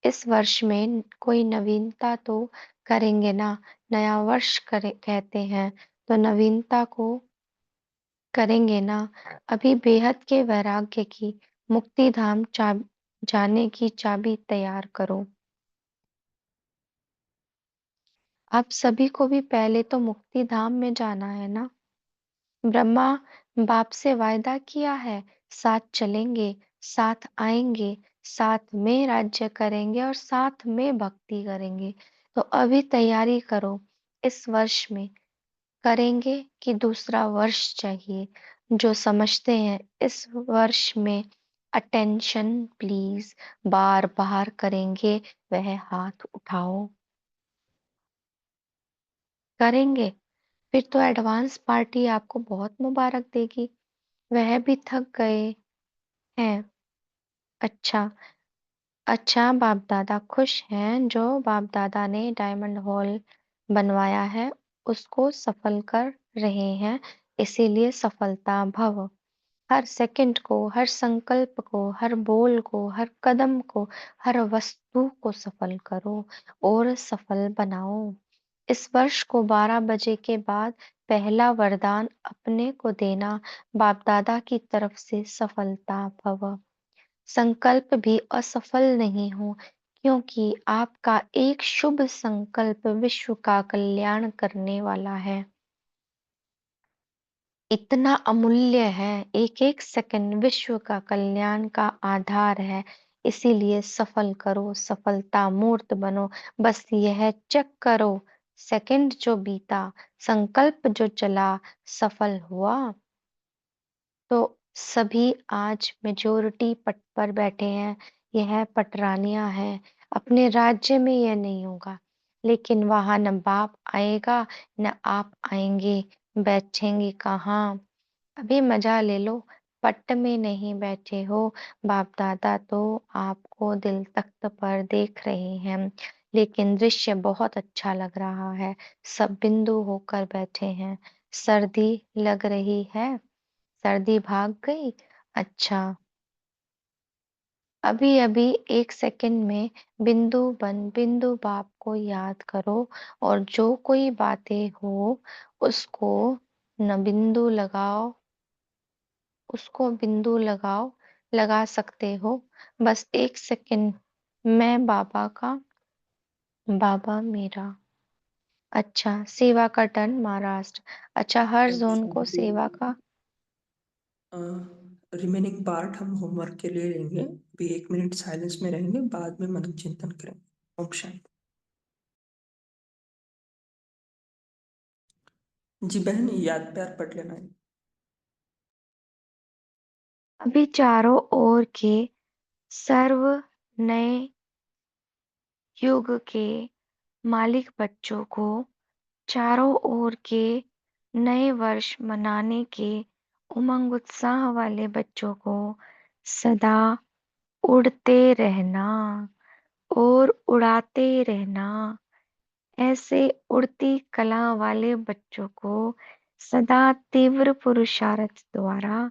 इस वर्ष में कोई नवीनता तो करेंगे ना। नया वर्ष करे कहते हैं तो नवीनता को करेंगे ना। अभी बेहद के वैराग्य की मुक्ति धाम जाने की चाबी तैयार करो। आप सभी को भी पहले तो मुक्ति धाम में जाना है ना। ब्रह्मा बाप से वायदा किया है, साथ चलेंगे, साथ आएंगे, साथ में राज्य करेंगे और साथ में भक्ति करेंगे। तो अभी तैयारी करो, इस वर्ष में करेंगे कि दूसरा वर्ष चाहिए? जो समझते हैं इस वर्ष में अटेंशन प्लीज बार बार करेंगे, वह हाथ उठाओ। करेंगे? फिर तो एडवांस पार्टी आपको बहुत मुबारक देगी। वह भी थक गए हैं। अच्छा। अच्छा, बाप दादा खुश हैं। जो बाप दादा ने डायमंड हॉल बनवाया है उसको सफल कर रहे हैं, इसीलिए सफलता भव। हर सेकंड को, हर संकल्प को, हर बोल को, हर कदम को, हर वस्तु को सफल करो और सफल बनाओ। इस वर्ष को 12 बजे के बाद पहला वरदान अपने को देना, बाप दादा की तरफ से सफलता भव। संकल्प भी असफल नहीं हो, क्योंकि आपका एक शुभ संकल्प विश्व का कल्याण करने वाला है। इतना अमूल्य है, एक एक सेकंड विश्व का कल्याण का आधार है। इसीलिए सफल करो, सफलता मूर्त बनो। बस यह चेक करो, सेकंड जो बीता, संकल्प जो चला, सफल हुआ। तो सभी आज मेजोरिटी पट पर बैठे हैं। यह पटरानियां हैं। अपने राज्य में यह नहीं होगा, लेकिन वहां न बाप आएगा न आप आएंगे। बैठेंगे कहाँ? अभी मजा ले लो। पट्ट में नहीं बैठे हो। बाप दादा तो आपको दिल तख्त पर देख रहे हैं, लेकिन दृश्य बहुत अच्छा लग रहा है। सब बिंदु होकर बैठे हैं। सर्दी लग रही है? सर्दी भाग गई? अच्छा। अभी अभी एक सेकंड में बिंदु बन बिंदु बाप को याद करो, और जो कोई बातें हो उसको न बिंदु लगाओ, उसको बिंदु लगाओ, लगा सकते हो। बस एक सेकंड। मैं बाबा का, बाबा मेरा। अच्छा, सेवा का टर्न महाराष्ट्र। अच्छा, हर ओम जोन को शांति। सेवा का। रिमेनिंग पार्ट हम होमवर्क के लिए लेंगे। अभी 1 मिनट साइलेंस में रहेंगे, बाद में मनन चिंतन करेंगे। ओम शांति। जी बहन, याद प्यार पढ़ लेना है। अभी चारों ओर के सर्व नए युग के मालिक बच्चों को, चारों ओर के नए वर्ष मनाने के उमंग उत्साह वाले बच्चों को, सदा उड़ते रहना और उड़ाते रहना। ऐसे उड़ती कला वाले बच्चों को सदा तीव्र पुरुषार्थ द्वारा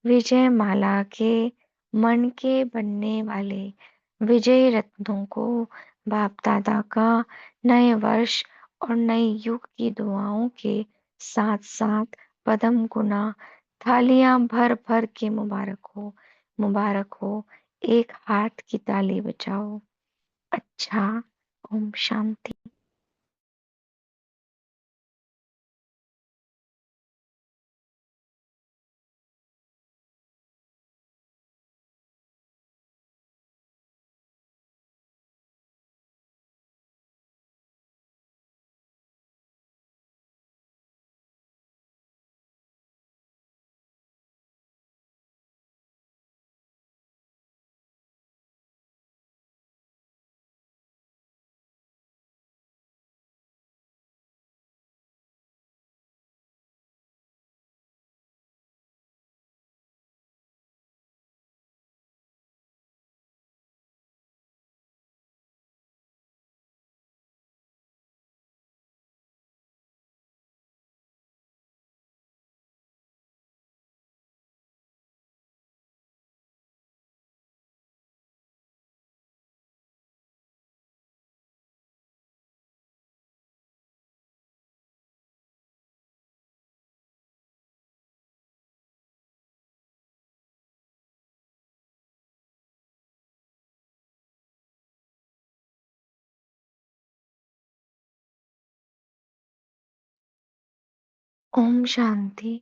विजय माला के मन के बनने वाले विजय रत्नों को, बाप दादा का नए वर्ष और नए युग की दुआओं के साथ साथ पदम गुना थालियां भर भर के मुबारक हो, मुबारक हो। एक हाथ की ताली बजाओ। अच्छा। ओम शांति। ओम शांति।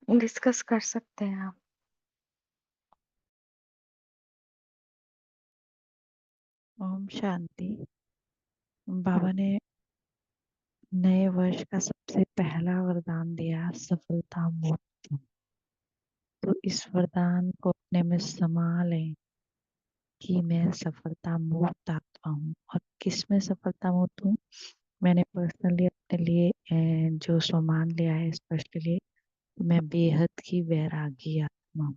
डिस्कस कर सकते हैं आप। ओम शांति। बाबा ने नए वर्ष का सबसे पहला वरदान दिया, सफलता मोक्ष। तो इस वरदान को अपने में समा लें कि मैं सफलता मुक्त आत्मा हूँ। और किस में सफलता मुक्त हूँ? मैंने पर्सनली अपने लिए जो सम्मान लिया है स्पष्ट लिए, मैं बेहद की वैरागी आत्मा हूँ।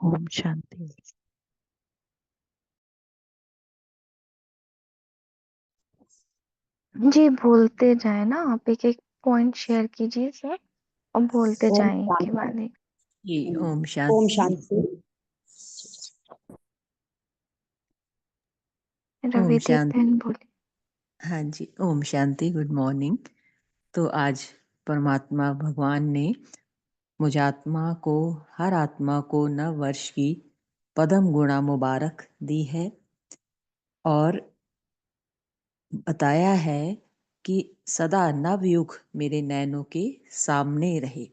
ओम शांति। जी बोलते जाए ना, आप एक एक पॉइंट शेयर कीजिए सर, और बोलते ओम जाएं के बाद शांति। एक। जी ओम ओम शांति। शांति। ओम रविदीप शांति। बहन बोले। हाँ जी, ओम शांति, गुड मॉर्निंग। तो आज परमात्मा भगवान ने मुझ आत्मा को, हर आत्मा को नव वर्ष की पदम गुणा मुबारक दी है और बताया है कि सदा नवयुग मेरे नैनों के सामने रहे,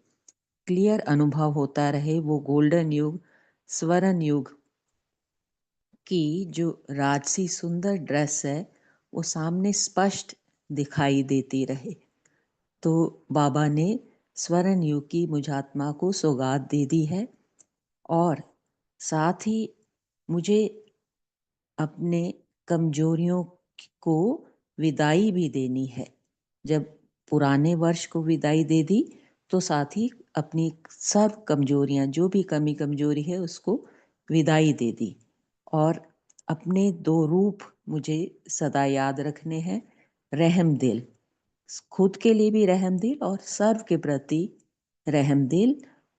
क्लियर अनुभव होता रहे। वो गोल्डन युग, स्वर्ण युग की जो राजसी सुंदर ड्रेस है वो सामने स्पष्ट दिखाई देती रहे। तो बाबा ने स्वर्ण युग की मुझ आत्मा को सौगात दे दी है और साथ ही मुझे अपने कमजोरियों को विदाई भी देनी है। जब पुराने वर्ष को विदाई दे दी तो साथ ही अपनी सब कमजोरियां, जो भी कमी कमजोरी है उसको विदाई दे दी। और अपने दो रूप मुझे सदा याद रखने हैं, रहम दिल, खुद के लिए भी रहम दिल और सर्व के प्रति रहम दिल,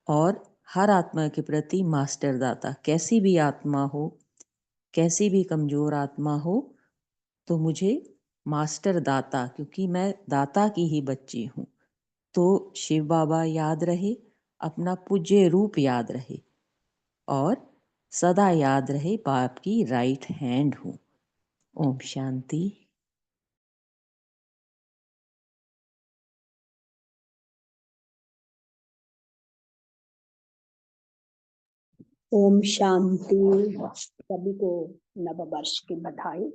और हर आत्मा के प्रति मास्टर दाता। कैसी भी आत्मा हो, कैसी भी कमजोर आत्मा हो, तो मुझे मास्टर दाता, क्योंकि मैं दाता की ही बच्ची हूँ, तो शिव बाबा याद रहे, अपना पूज्य रूप याद रहे और सदा याद रहे बाप की राइट हैंड हूँ। ओम शांति। ओम शांति। सभी को नव वर्ष की बधाई।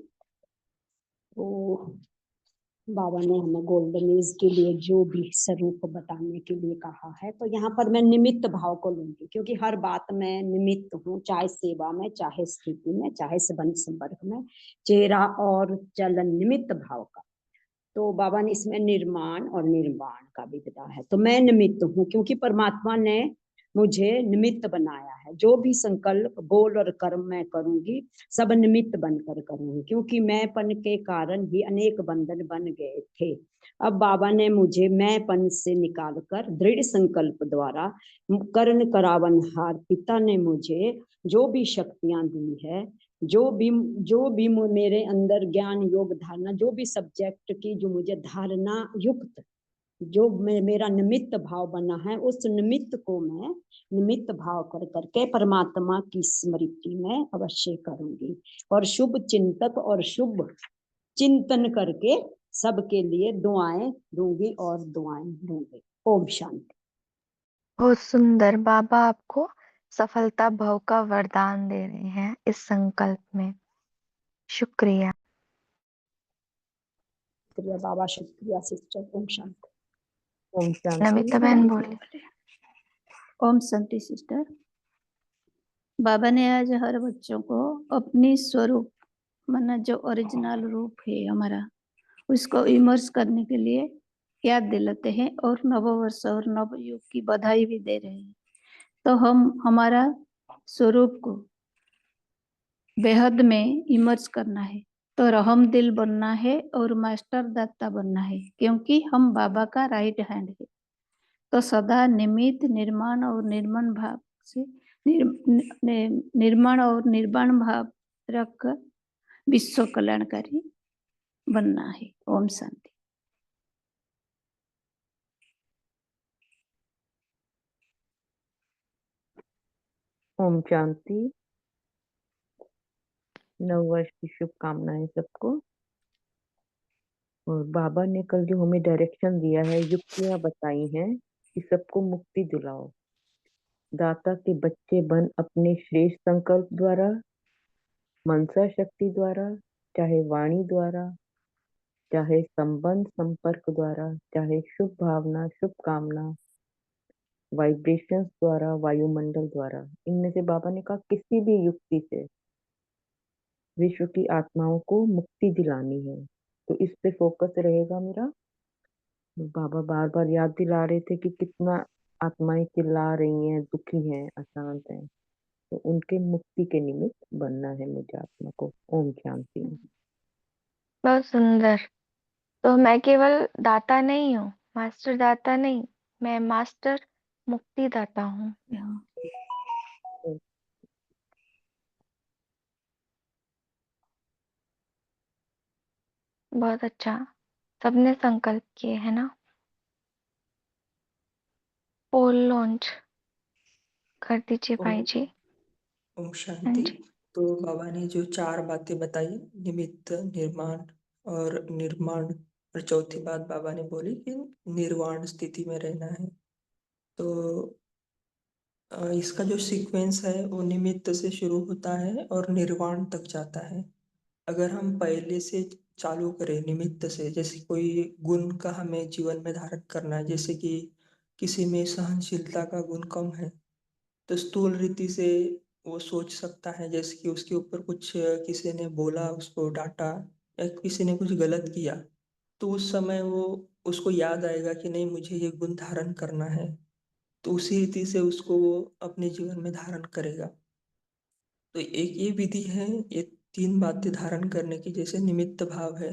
तो बाबा ने हमें गोल्डन एज के लिए जो भी स्वरूप बताने के लिए कहा है, तो यहाँ पर मैं निमित्त भाव को लूंगी, क्योंकि हर बात में निमित्त हूँ, चाहे सेवा में, चाहे स्थिति में, चाहे संबंध संपर्क में, चेहरा और चलन निमित्त भाव का। तो बाबा ने इसमें निर्माण और निर्वाण का भी बताया है। तो मैं निमित्त हूँ, क्योंकि परमात्मा ने मुझे निमित्त बनाया है। जो भी संकल्प, बोल और कर्म मैं करूंगी, सब निमित्त बनकर करूंगी, क्योंकि मैंपन के कारण ही अनेक बंधन बन गए थे। अब बाबा ने मुझे मैंपन से निकालकर दृढ़ संकल्प द्वारा कर्ण करावनहार पिता ने मुझे जो भी शक्तियां दी है, जो भी मेरे अंदर ज्ञान योग धारणा, जो भी सब्जेक्ट की जो मुझे धारणा युक्त, जो मेरा निमित्त भाव बना है, उस निमित्त को मैं निमित्त भाव कर करके परमात्मा की स्मृति में अवश्य करूंगी, और शुभ चिंतक और शुभ चिंतन करके सबके लिए दुआएं दूंगी और दुआएं दूंगी। ओम शांति। बहुत सुंदर। बाबा आपको सफलता भव का वरदान दे रहे हैं इस संकल्प में। शुक्रिया। शुक्रिया बाबा, शुक्रिया सिस्टर। ओम शांति। ओम शांति। नमिता बहन बोले। ओम शांति सिस्टर। बाबा ने आज हर बच्चों को अपनी स्वरूप, माना जो ओरिजिनल रूप है हमारा, उसको इमर्स करने के लिए याद दिलाते हैं और नव वर्ष और नव युग की बधाई भी दे रहे हैं। तो हम हमारा स्वरूप को बेहद में इमर्स करना है, तो रहम दिल बनना है और मास्टर दाता बनना है, क्योंकि हम बाबा का राइट हैंड है। तो सदा निमित्त, निर्माण और निर्माण भाव से निर्माण और निर्वाण भाव रखकर विश्व कल्याणकारी बनना है। ओम शांति। ओम शांति। नव वर्ष की शुभकामनाएं सबको। और बाबा ने कल जो हमें डायरेक्शन दिया है, युक्तियां बताई हैं कि सबको मुक्ति दिलाओ। दाता के बच्चे बन अपने श्रेष्ठ संकल्प द्वारा, मनसा शक्ति द्वारा, चाहे वाणी द्वारा, चाहे संबंध संपर्क द्वारा, चाहे शुभ भावना, शुभ कामना, वाइब्रेशंस द्वारा, वायुमंडल द्वारा, इनमें से बाबा ने कहा किसी भी युक्ति से विश्व की आत्माओं को मुक्ति दिलानी है। तो इस पे फोकस रहेगा मेरा। बाबा बार बार याद दिला रहे थे कि कितना आत्माएं चिल्ला रही हैं, दुखी हैं, अशांत हैं, तो उनके मुक्ति के निमित्त बनना है मुझे आत्मा को। ओम शांति। बहुत सुंदर। तो मैं केवल दाता नहीं हूँ, मास्टर दाता नहीं, मैं मास्टर मुक्ति दाता हूँ। बहुत अच्छा, सबने संकल्प किए है ना। पोल लॉन्च कर दीजिए भाई ओम जी। ओम हाँ शांति। जी। तो बाबा ने जो 4 बातें बताई, निमित्त, निर्माण और निर्माण, और चौथी बात बाबा ने बोली कि निर्वाण स्थिति में रहना है। तो इसका जो सीक्वेंस है वो निमित्त से शुरू होता है और निर्वाण तक जाता है। अगर हम पहले से चालू करें निमित्त से, जैसे कोई गुण का हमें जीवन में धारण करना है, जैसे कि किसी में सहनशीलता का गुण कम है, तो स्थूल रीति से वो सोच सकता है, जैसे कि उसके ऊपर कुछ किसी ने बोला, उसको डांटा या किसी ने कुछ गलत किया, तो उस समय वो उसको याद आएगा कि नहीं, मुझे ये गुण धारण करना है, तो उसी रीति से उसको वो अपने जीवन में धारण करेगा। तो एक ये विधि है, ये 3 बातें धारण करने की, जैसे निमित्त भाव है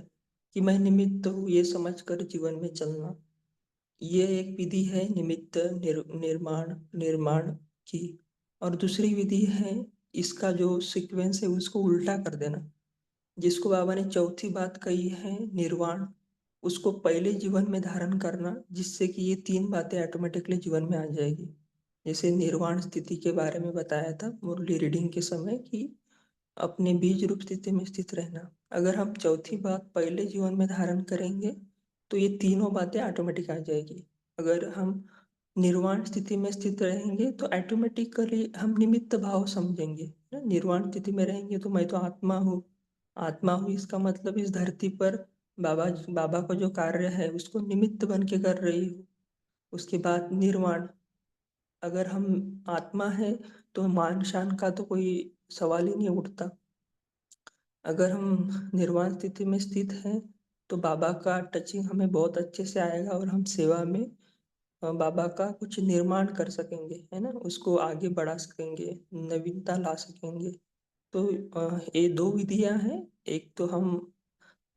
कि मैं निमित्त हूँ, ये समझकर जीवन में चलना, ये एक विधि है निमित्त निर्माण निर्माण की। और दूसरी विधि है, इसका जो सीक्वेंस है उसको उल्टा कर देना, जिसको बाबा ने चौथी बात कही है निर्वाण, उसको पहले जीवन में धारण करना, जिससे कि ये 3 बातें ऑटोमेटिकली जीवन में आ जाएगी। जैसे निर्वाण स्थिति के बारे में बताया था मुरली रीडिंग के समय कि अपने बीज रूप स्थिति में स्थित रहना। अगर हम चौथी बात पहले जीवन में धारण करेंगे तो ये तीनों बातें ऑटोमेटिक आ जाएगी। अगर हम निर्वाण स्थिति में स्थित रहेंगे तो ऑटोमेटिकली हम निमित्त भाव समझेंगे ना। निर्वाण स्थिति में रहेंगे तो मैं तो आत्मा हूँ, आत्मा हूँ, इसका मतलब इस धरती पर बाबा बाबा का जो कार्य है उसको निमित्त बन के कर रही हूँ। उसके बाद निर्वाण, अगर हम आत्मा है तो मान शान का तो कोई सवाल ही नहीं उठता। अगर हम निर्वाण स्थिति में स्थित हैं तो बाबा का टचिंग हमें बहुत अच्छे से आएगा और हम सेवा में बाबा का कुछ निर्माण कर सकेंगे, है ना, उसको आगे बढ़ा सकेंगे, नवीनता ला सकेंगे। तो ये 2 विधियां हैं। एक तो हम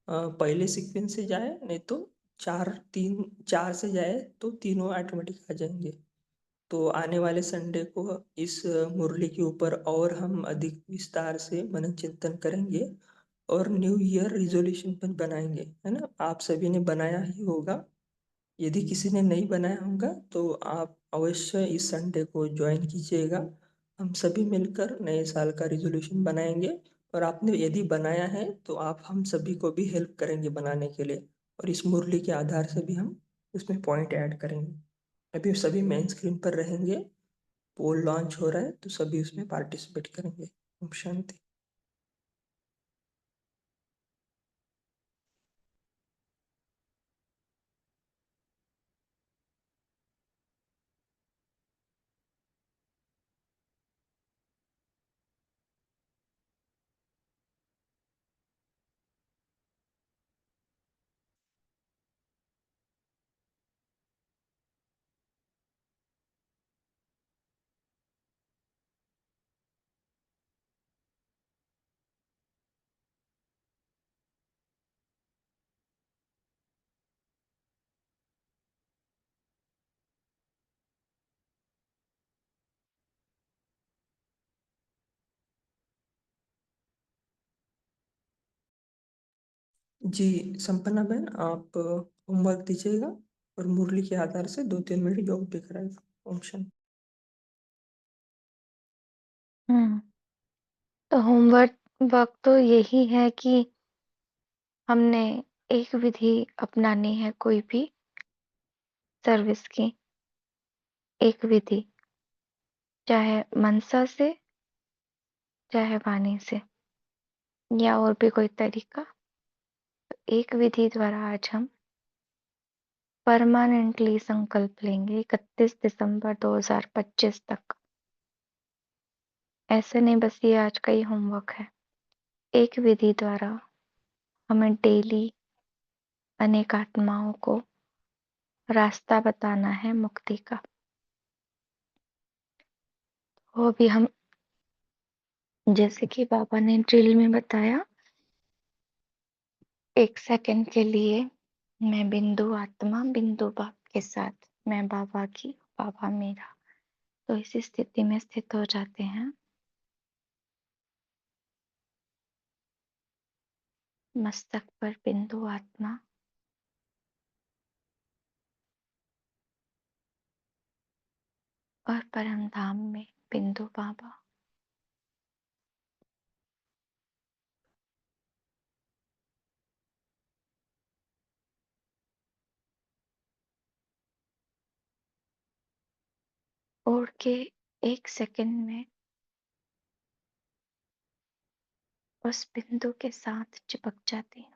पहले सीक्वेंस से जाए, नहीं तो 4 से जाए तो तीनों ऑटोमेटिक आ जाएंगे। तो आने वाले संडे को इस मुरली के ऊपर और हम अधिक विस्तार से मनन चिंतन करेंगे और न्यू ईयर रिजोल्यूशन पर बनाएंगे, है ना। आप सभी ने बनाया ही होगा, यदि किसी ने नहीं बनाया होगा तो आप अवश्य इस संडे को ज्वाइन कीजिएगा। हम सभी मिलकर नए साल का रिजोल्यूशन बनाएंगे, और आपने यदि बनाया है तो आप हम सभी को भी हेल्प करेंगे बनाने के लिए, और इस मुरली के आधार से भी हम उसमें पॉइंट ऐड करेंगे। अभी सभी मेन स्क्रीन पर रहेंगे, पोल लॉन्च हो रहा है तो सभी उसमें पार्टिसिपेट करेंगे। ओम शांति। जी संपन्ना बहन, आप होमवर्क दीजिएगा और मुरली के आधार से 2-3 मिनट योग भी कराएगा। ओम शांति। तो होमवर्क वर्क तो यही है कि हमने एक विधि अपनानी है, कोई भी सर्विस की एक विधि, चाहे मनसा से चाहे वाणी से या और भी कोई तरीका। एक विधि द्वारा आज हम परमानेंटली संकल्प लेंगे 31 दिसंबर 2025 तक। ऐसे नहीं बस ये आज का ही होमवर्क है। एक विधि द्वारा हमें डेली अनेक आत्माओं को रास्ता बताना है मुक्ति का। वो भी हम जैसे कि बाबा ने ड्रिल में बताया, 1 सेकंड के लिए मैं बिंदु आत्मा, बिंदु बाप के साथ, मैं बाबा की, बाबा मेरा। तो इसी स्थिति में स्थित हो जाते हैं। मस्तक पर बिंदु आत्मा, और परम धाम में बिंदु बाबा। ओढ़ के 1 सेकंड में उस बिंदु के साथ चिपक जाती हूँ।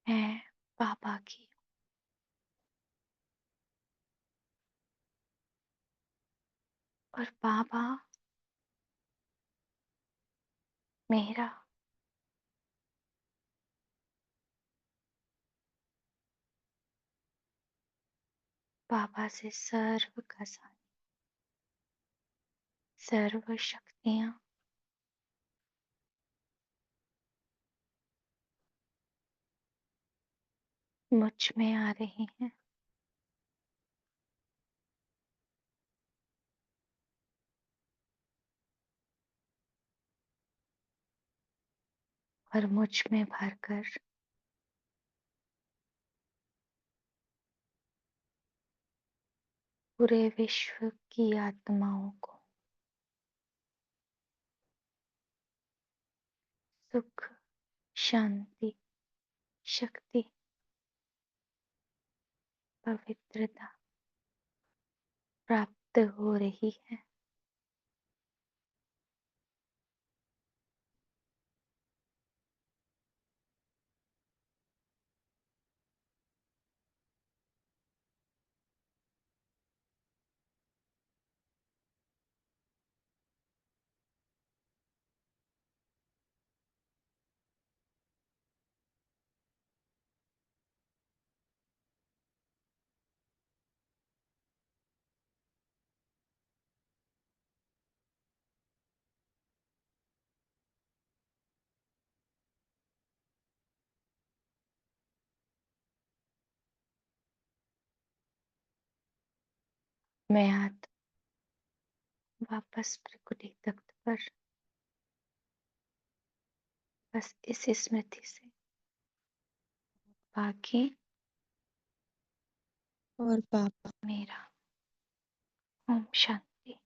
मैं बाबा की, और बाबा मेरा। बाबा से सर्व खजाने, सर्व शक्तियां मुझ में आ रही हैं। और मुझ में भरकर पूरे विश्व की आत्माओं को सुख, शांति, शक्ति, पवित्रता प्राप्त हो रही है। मैं हाथ वापस प्रकृति तख्त पर, बस इस स्मृति से बाकी और बाबा मेरा। ओम शांति।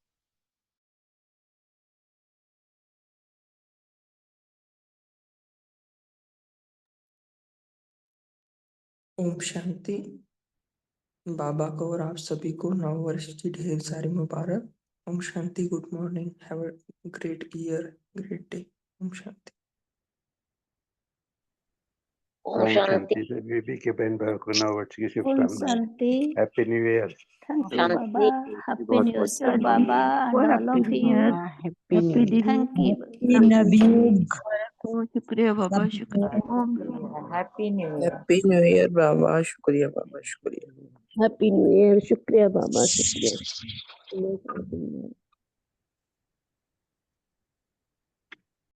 ओम शांति। बाबा को और आप सभी को नव वर्ष की ढेर सारी मुबारक। ओम शांति। Good morning. Have a great year, great day. ओम शांति। ओम शांति से बेबी के बहन भाई को नव वर्ष की ओम शुभकामनाएं। शांति। Happy new year. Thank you बाबा। हैप्पी न्यू ईयर टू शांति बाबा and all of you. Happy new thank you. Happy नवयुग। शुक्रिया बाबा, सब शुक्रिया। ओम happy new year. Happy new year बाबा। शुक्रिया बाबा, शुक्रिया। Happy new year. शुक्रिया बाबा, शुक्रिया।